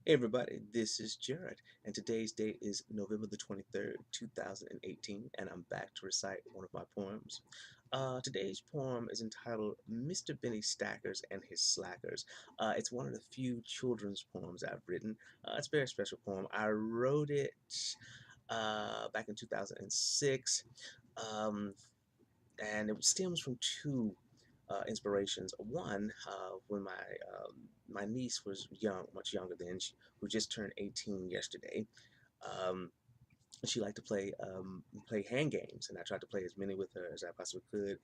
Hey everybody, this is Jarrod, and today's date is November the 23rd, 2018, and I'm back to recite one of my poems. Today's poem is entitled Mr. Benny Stackers and His Slackers. It's one of the few children's poems I've written. It's a very special poem. I wrote it back in 2006, um, and it stems from two inspirations. One, when my niece was young, much younger than she, who just turned 18 yesterday. Um, she liked to play hand games, and I tried to play as many with her as I possibly could.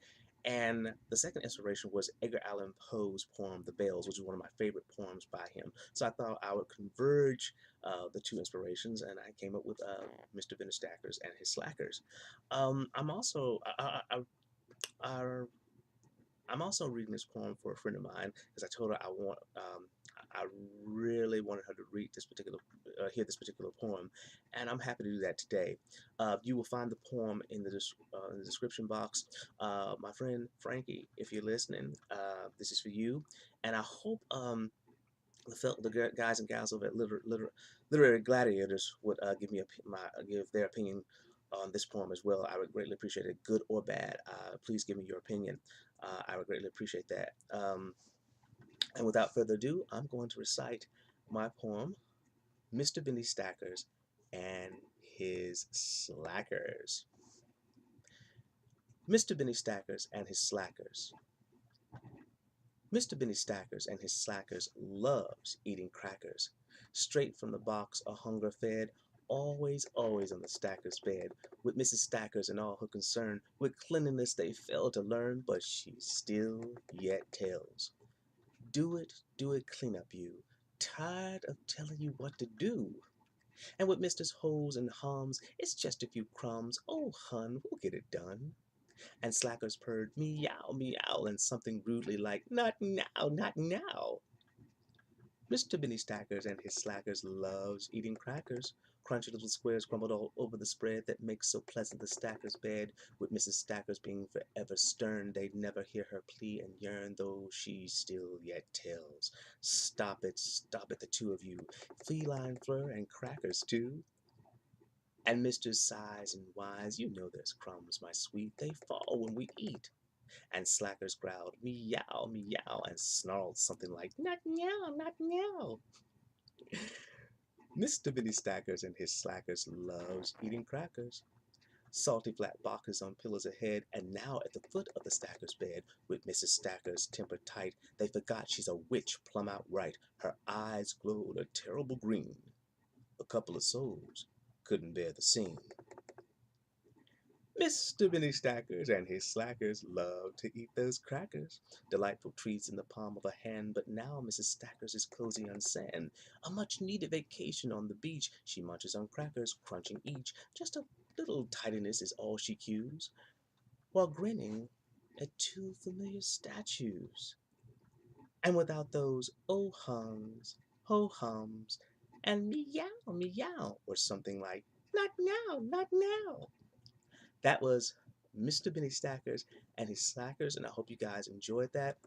And the second inspiration was Edgar Allan Poe's poem "The Bells," which is one of my favorite poems by him. So I thought I would converge the two inspirations, and I came up with Mr. Benny Stackers and His Slackers. I'm also I I'm also reading this poem for a friend of mine because I told her I really wanted her to read this particular, hear this particular poem, and I'm happy to do that today. You will find the poem in the description box. My friend Frankie, if you're listening, this is for you, and I hope the guys and gals over at Literary Gladiators would give their opinion on this poem as well. I would greatly appreciate it, good or bad. Please give me your opinion. I would greatly appreciate that. And without further ado, I'm going to recite my poem, Mr. Benny Stackers and His Slackers. Mr. Benny Stackers and His Slackers. Mr. Benny Stackers and his slackers loves eating crackers, straight from the box or hunger fed, always, always on the Stackers' bed, with Mrs. Stackers and all her concern, with cleanliness they fail to learn, but she still yet tells. Do it, clean up you, tired of telling you what to do. And with Mr. Hoes and Hums, it's just a few crumbs, oh hun, we'll get it done. And Slackers purred meow, meow, and something rudely like, not now, not now. Mr. Benny Stackers and his slackers loves eating crackers, crunchy little squares crumbled all over the spread that makes so pleasant the Stackers' bed. With Mrs. Stackers being forever stern, they'd never hear her plea and yearn, though she still yet tells. Stop it, the two of you, feline fleur and crackers too. And Mr. Sighs and whines, you know there's crumbs, my sweet, they fall when we eat. And Slackers growled, meow, meow, and snarled something like, not meow, not meow. Mr. Benny Stackers and his slackers loves eating crackers. Salty flat boxes on pillows ahead, and now at the foot of the Stackers' bed, with Mrs. Stackers' temper tight, they forgot she's a witch plumb outright. Her eyes glowed a terrible green. A couple of souls couldn't bear the scene. Mr. Benny Stackers and his slackers love to eat those crackers. Delightful treats in the palm of a hand, but now Mrs. Stackers is cozy on sand. A much needed vacation on the beach. She munches on crackers, crunching each. Just a little tidiness is all she cues, while grinning at two familiar statues. And without those oh hums, ho hums, and meow meow, or something like not now, not now. That was Mr. Benny Stackers and his slackers, and I hope you guys enjoyed that.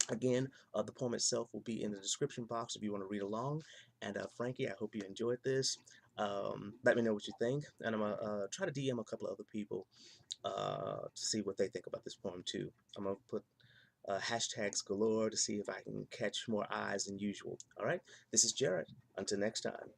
Again, the poem itself will be in the description box if you want to read along. And Frankie, I hope you enjoyed this. Let me know what you think, and I'm gonna try to DM a couple of other people to see what they think about this poem too. I'm gonna put hashtags galore to see if I can catch more eyes than usual. All right, this is Jarrod. Until next time.